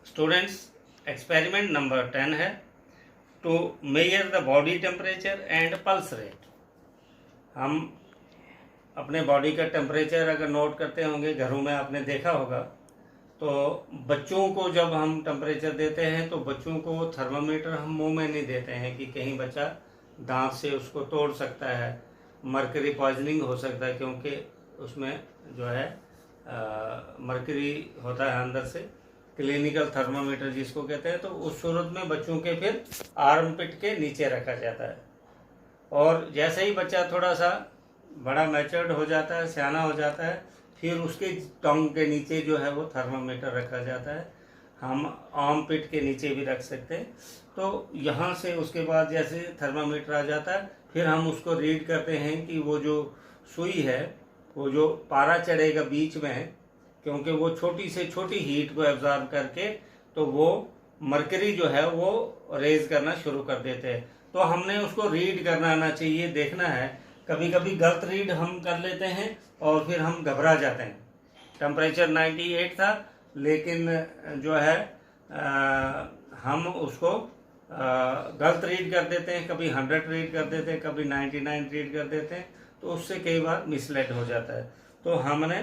Students, experiment number 10 है to measure the body temperature and pulse rate. हम अपने body का टेम्परेचर अगर नोट करते होंगे, घरों में आपने देखा होगा, तो बच्चों को जब हम टेम्परेचर देते हैं तो बच्चों को थर्मामीटर हम मुंह में नहीं देते हैं कि कहीं बच्चा दांत से उसको तोड़ सकता है, मर्करी पॉइजनिंग हो सकता है, क्योंकि उसमें जो है मर्करी होता है अंदर से, क्लिनिकल थर्मामीटर जिसको कहते हैं। तो उस सूरत में बच्चों के फिर आर्म पिट के नीचे रखा जाता है, और जैसे ही बच्चा थोड़ा सा बड़ा मैच्योर्ड हो जाता है, सियाना हो जाता है, फिर उसके टंग के नीचे जो है वो थर्मामीटर रखा जाता है। हम आर्म पिट के नीचे भी रख सकते हैं। तो यहाँ से उसके बाद जैसे थर्मामीटर आ जाता है, फिर हम उसको रीड करते हैं कि वो जो सुई है, वो जो पारा चढ़ेगा बीच में, क्योंकि वो छोटी से छोटी हीट को एब्जॉर्ब करके तो वो मरकरी जो है वो रेज करना शुरू कर देते हैं। तो हमने उसको रीड करना आना चाहिए, देखना है। कभी कभी गलत रीड हम कर लेते हैं और फिर हम घबरा जाते हैं। टेम्परेचर 98 था, लेकिन जो है हम उसको गलत रीड कर देते हैं, कभी 100 रीड कर देते हैं, कभी 99 रीड कर देते हैं, तो उससे कई बार मिसलेड हो जाता है। तो हमने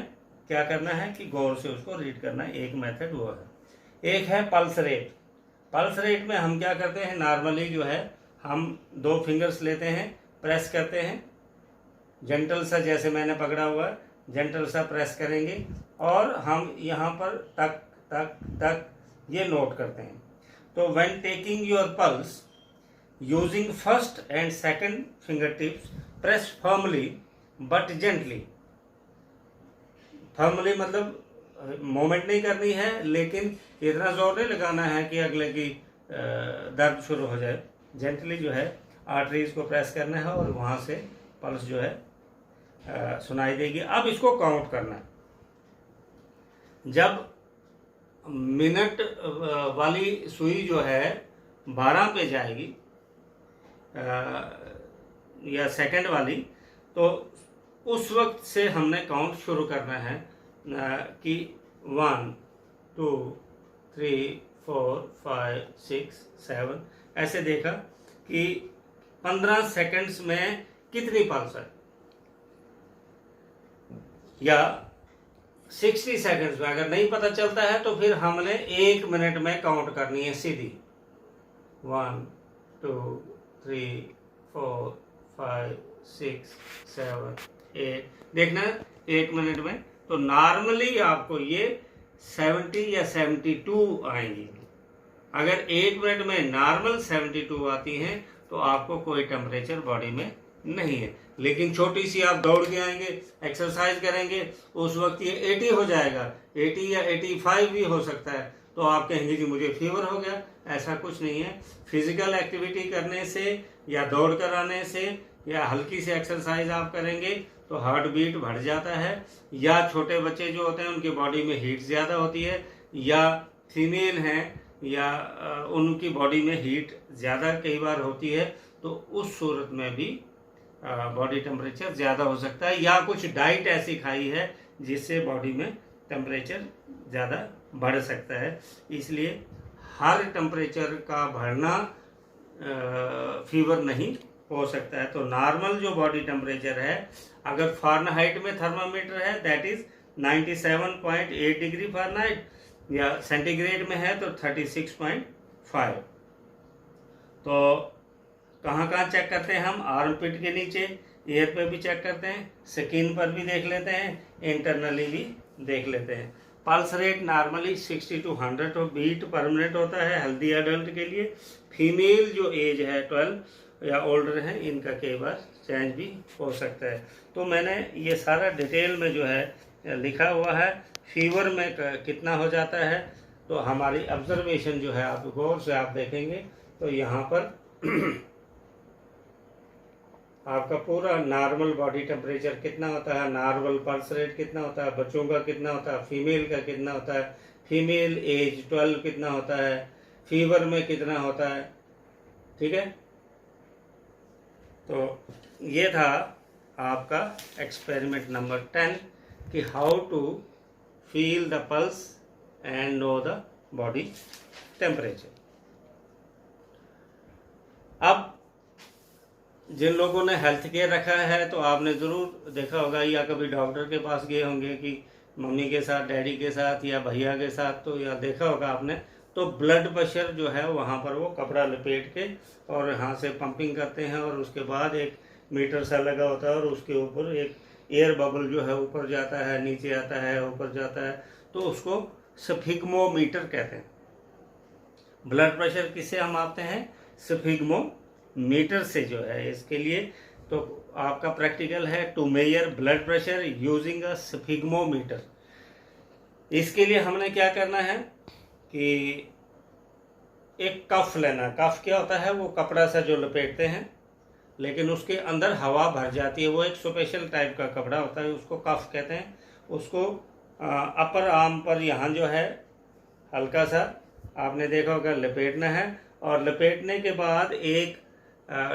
क्या करना है कि गौर से उसको रीड करना है। एक मेथड वो है। एक है पल्स रेट। पल्स रेट में हम क्या करते हैं, नॉर्मली जो है हम 2 फिंगर्स लेते हैं, प्रेस करते हैं, जेंटल सा, जैसे मैंने पकड़ा हुआ है, जेंटल सा प्रेस करेंगे और हम यहाँ पर तक तक तक ये नोट करते हैं। तो when taking your pulse using first and second finger tips, press firmly but gently. Firmly मतलब मूवमेंट नहीं करनी है, लेकिन इतना जोर नहीं लगाना है कि अगले की दर्द शुरू हो जाए। जेंटली जो है आर्टरीज को प्रेस करना है और वहाँ से पल्स जो है सुनाई देगी। अब इसको काउंट करना है। जब मिनट वाली सुई जो है 12 पे जाएगी या सेकंड वाली, तो उस वक्त से हमने काउंट शुरू करना है कि 1 2 3 4 5 6 7, ऐसे देखा कि 15 सेकंड्स में कितनी पल्स है, या 60 सेकंड्स में। अगर नहीं पता चलता है तो फिर हमने 1 मिनट में काउंट करनी है सीधी। 1 2 3 4 5 6 7 8, देखना 1 मिनट में। तो नॉर्मली आपको ये 70 या 72 आएंगी। अगर 1 मिनट में नॉर्मल 72 आती हैं तो आपको कोई टेम्परेचर बॉडी में नहीं है। लेकिन छोटी सी आप दौड़ के आएंगे, एक्सरसाइज करेंगे, उस वक्त ये 80 हो जाएगा, 80 या 85 भी हो सकता है। तो आप कहेंगे कि मुझे फीवर हो गया। ऐसा कुछ नहीं है। फिजिकल एक्टिविटी करने से या दौड़ कर आने से या हल्की सी एक्सरसाइज आप करेंगे तो हार्ट बीट बढ़ जाता है। या छोटे बच्चे जो होते हैं उनकी बॉडी में हीट ज़्यादा होती है, या फीमेल हैं या उनकी बॉडी में हीट ज़्यादा कई बार होती है, तो उस सूरत में भी बॉडी टेम्परेचर ज़्यादा हो सकता है। या कुछ डाइट ऐसी खाई है जिससे बॉडी में टेम्परेचर ज़्यादा बढ़ सकता है। इसलिए हर टेम्परेचर का बढ़ना फीवर नहीं हो सकता है। तो नॉर्मल जो बॉडी टेम्परेचर है, अगर फ़ारेनहाइट में थर्मामीटर है दैट इज़ 97.8 डिग्री फ़ारेनहाइट, या सेंटीग्रेड में है तो 36.5। तो कहाँ कहाँ चेक करते हैं हम, आर्म पिट के नीचे, ईयर पे भी चेक करते हैं, स्किन पर भी देख लेते हैं, इंटरनली भी देख लेते हैं। Pulse rate normally 60 to 100 beat per minute होता है हेल्दी एडल्ट के लिए। फीमेल जो एज है 12 या ओल्डर है, इनका कई बार चेंज भी हो सकता है। तो मैंने ये सारा डिटेल में जो है लिखा हुआ है। फीवर में कितना हो जाता है, तो हमारी ऑब्जर्वेशन जो है आप गौर से आप देखेंगे तो यहाँ पर आपका पूरा नॉर्मल बॉडी टेम्परेचर कितना होता है, नॉर्मल पल्स रेट कितना होता है, बच्चों का कितना होता है, फीमेल का कितना होता है, फीमेल एज 12 कितना होता है, फीवर में कितना होता है। ठीक है, तो ये था आपका एक्सपेरिमेंट नंबर 10 कि how to feel the pulse and know the body temperature. अब जिन लोगों ने हेल्थ केयर रखा है तो आपने ज़रूर देखा होगा या कभी डॉक्टर के पास गए होंगे कि मम्मी के साथ, डैडी के साथ या भैया के साथ, तो या देखा होगा आपने, तो ब्लड प्रेशर जो है वहाँ पर वो कपड़ा लपेट के और यहाँ से पंपिंग करते हैं और उसके बाद एक मीटर सा लगा होता है और उसके ऊपर एक एयर बबल जो है ऊपर जाता है, नीचे आता है, ऊपर जाता है, तो उसको स्फिग्मोमीटर कहते हैं। ब्लड प्रेशर किससे हम मापते हैं? स्फिग्मोमीटर से जो है। इसके लिए तो आपका प्रैक्टिकल है to measure blood pressure using a sphygmomanometer. इसके लिए हमने क्या करना है कि एक कफ लेना। कफ क्या होता है? वो कपड़ा सा जो लपेटते हैं लेकिन उसके अंदर हवा भर जाती है, वो एक स्पेशल टाइप का कपड़ा होता है, उसको कफ कहते हैं। उसको अपर आर्म पर यहाँ जो है हल्का सा आपने देखा होगा लपेटना है, और लपेटने के बाद एक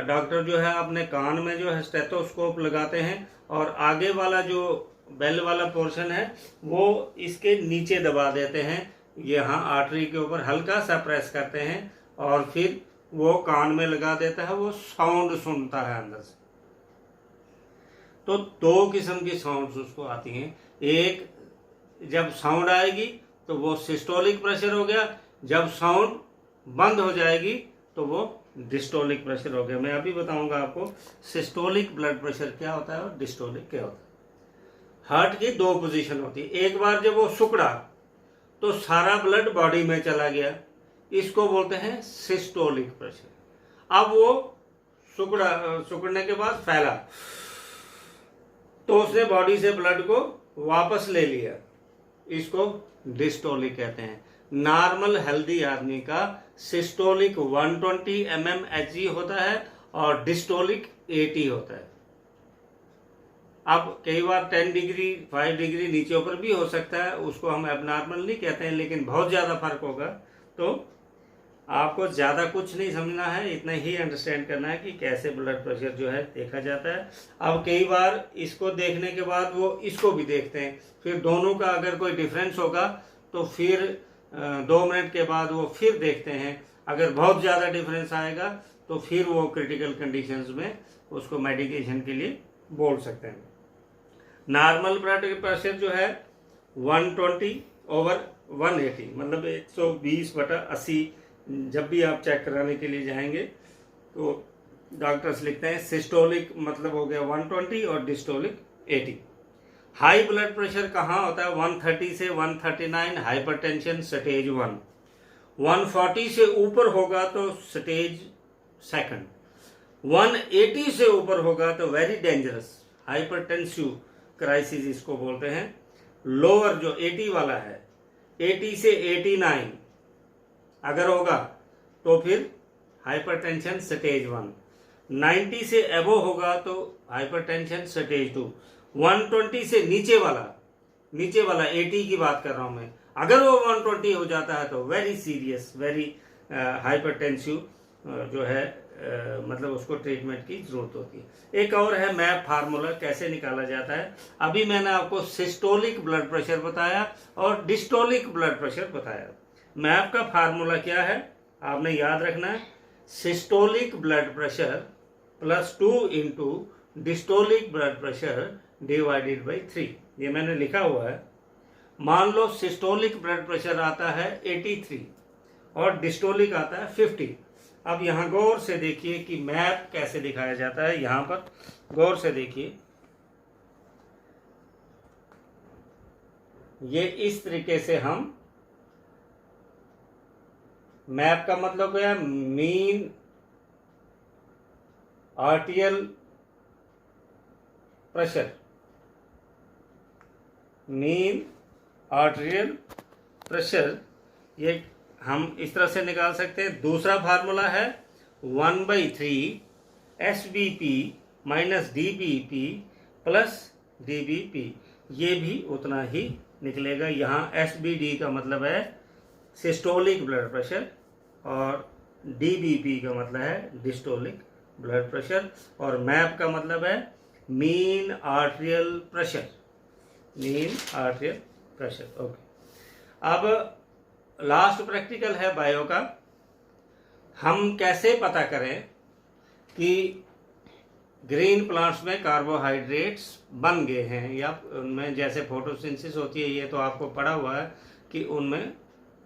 डॉक्टर जो है अपने कान में जो है स्टेथोस्कोप लगाते हैं और आगे वाला जो बेल वाला पोर्शन है वो इसके नीचे दबा देते हैं, यहाँ आर्टरी के ऊपर हल्का सा प्रेस करते हैं और फिर वो कान में लगा देता है, वो साउंड सुनता है अंदर से। तो दो किस्म की साउंड्स उसको आती हैं। एक, जब साउंड आएगी तो वो सिस्टोलिक प्रेशर हो गया, जब साउंड बंद हो जाएगी तो वो डिस्टोलिक प्रेशर हो गया। मैं अभी बताऊंगा आपको सिस्टोलिक ब्लड प्रेशर क्या होता है और डिस्टोलिक क्या होता है। हार्ट की दो पोजीशन होती है। एक बार जब वो सुकड़ा तो सारा ब्लड बॉडी में चला गया, इसको बोलते हैं सिस्टोलिक प्रेशर। अब वो सुकड़ने के बाद फैला तो उसने बॉडी से ब्लड को वापस ले लिया, इसको डिस्टोलिक कहते हैं। नॉर्मल हेल्दी आदमी का सिस्टोलिक 120 mmHg होता है और डिस्टोलिक 80 होता है। अब कई बार 10 डिग्री 5 डिग्री नीचे ऊपर भी हो सकता है, उसको हम एबनॉर्मल नहीं कहते हैं, लेकिन बहुत ज़्यादा फर्क होगा। तो आपको ज़्यादा कुछ नहीं समझना है, इतना ही अंडरस्टैंड करना है कि कैसे ब्लड प्रेशर जो है देखा जाता है। अब कई बार इसको देखने के बाद वो इसको भी देखते हैं, फिर दोनों का अगर कोई डिफरेंस होगा तो फिर 2 मिनट के बाद वो फिर देखते हैं। अगर बहुत ज़्यादा डिफरेंस आएगा तो फिर वो क्रिटिकल कंडीशंस में उसको मेडिकेशन के लिए बोल सकते हैं। नॉर्मल ब्लड प्रेशर जो है 120/180, मतलब 120/80। जब भी आप चेक कराने के लिए जाएंगे तो डॉक्टर्स लिखते हैं सिस्टोलिक मतलब हो गया 120 और डिस्टोलिक 80। हाई ब्लड प्रेशर कहाँ होता है? 130 से 139 हाइपरटेंशन स्टेज 1। 140 से ऊपर होगा तो स्टेज 2। 180 से ऊपर होगा तो वेरी डेंजरस हाइपरटेंसिव क्राइसिस इसको बोलते हैं। लोअर जो 80 वाला है, 80 से 89 अगर होगा तो फिर हाइपरटेंशन स्टेज 1। 90 से एबो होगा तो हाइपरटेंशन स्टेज 2। 120 से नीचे वाला 80 की बात कर रहा हूं मैं, अगर वो 120 हो जाता है तो वेरी सीरियस, वेरी हाइपरटेंसिव जो है मतलब उसको ट्रीटमेंट की जरूरत होती है। एक और है मैप फार्मूला, कैसे निकाला जाता है। अभी मैंने आपको सिस्टोलिक ब्लड प्रेशर बताया और डिस्टोलिक ब्लड प्रेशर बताया। मैप का फार्मूला क्या है आपने याद रखना है, systolic blood pressure +2 into diastolic blood pressure divided by 3। ये मैंने लिखा हुआ है। मान लो सिस्टोलिक ब्लड प्रेशर आता है 83 और डिस्टोलिक आता है 50। अब यहाँ गौर से देखिए कि मैप कैसे दिखाया जाता है। यहाँ पर गौर से देखिए, ये इस तरीके से हम मैप का मतलब क्या है? मीन आर्टियल प्रेशर, मीन आर्टियल प्रेशर, ये हम इस तरह से निकाल सकते हैं। दूसरा फार्मूला है 1/3 SBP - DBP + DBP, ये भी उतना ही निकलेगा। यहाँ SBD का मतलब है सिस्टोलिक ब्लड प्रेशर और DBP का मतलब है डिस्टोलिक ब्लड प्रेशर, और मैप का मतलब है mean arterial pressure, mean arterial pressure. Okay, अब लास्ट प्रैक्टिकल है बायो का। हम कैसे पता करें कि ग्रीन प्लांट्स में कार्बोहाइड्रेट्स बन गए हैं, या उनमें जैसे फोटोसिंथेसिस होती है, ये तो आपको पढ़ा हुआ है कि उनमें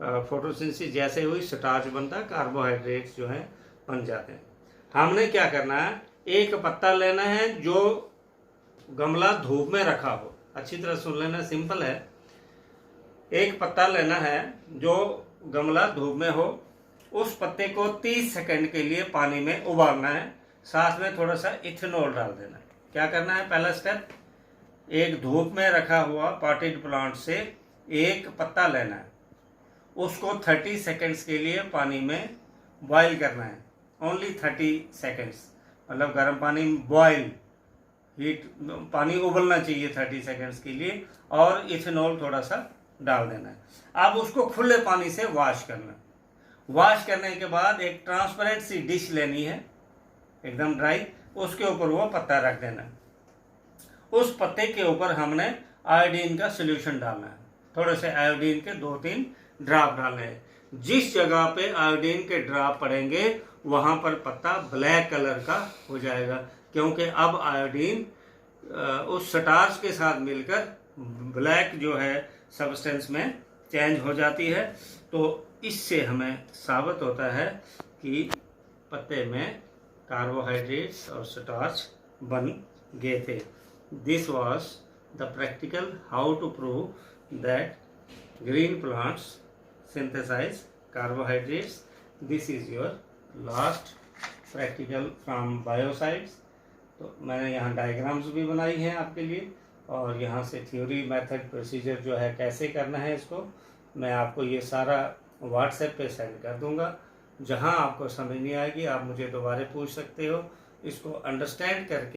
फोटोसिंथेसिस जैसे हुई स्टार्च बनता है, कार्बोहाइड्रेट्स जो हैं बन जाते हैं। हमने क्या करना है, एक पत्ता लेना है जो गमला धूप में रखा हो। अच्छी तरह सुन लेना, सिंपल है। एक पत्ता लेना है जो गमला धूप में हो, उस पत्ते को 30 सेकंड के लिए पानी में उबालना है, साथ में थोड़ा सा इथेनॉल डाल देना है। क्या करना है, पहला स्टेप, एक धूप में रखा हुआ पॉटेड प्लांट से एक पत्ता लेना है, उसको 30 सेकंड्स के लिए पानी में बॉईल करना है। ओनली 30 सेकंड्स, मतलब गर्म पानी बॉईल, हीट पानी उबलना चाहिए 30 सेकंड्स के लिए, और इथेनॉल थोड़ा सा डाल देना है। अब उसको खुले पानी से वॉश करना है। वॉश करने के बाद एक ट्रांसपेरेंट सी डिश लेनी है, एकदम ड्राई, उसके ऊपर वो पत्ता रख देना है। उस पत्ते के ऊपर हमने आयोडीन का सोल्यूशन डालना है, थोड़े से आयोडीन के 2-3 ड्रॉप डालने हैं। जिस जगह पे आयोडीन के ड्रॉप पड़ेंगे वहां पर पत्ता ब्लैक कलर का हो जाएगा, क्योंकि अब आयोडीन उस स्टार्च के साथ मिलकर ब्लैक जो है सब्सटेंस में चेंज हो जाती है। तो इससे हमें साबित होता है कि पत्ते में कार्बोहाइड्रेट्स और स्टार्च बन गए थे। This was the practical how to prove that green plants synthesize carbohydrates. This is your last practical from biocides. तो मैंने यहाँ डायग्राम्स भी बनाई हैं आपके लिए, और यहाँ से थ्योरी, मेथड, प्रोसीजर जो है कैसे करना है इसको मैं आपको ये सारा व्हाट्सएप पे सेंड कर दूँगा। जहाँ आपको समझ नहीं आएगी आप मुझे दोबारा पूछ सकते हो। इसको अंडरस्टैंड करके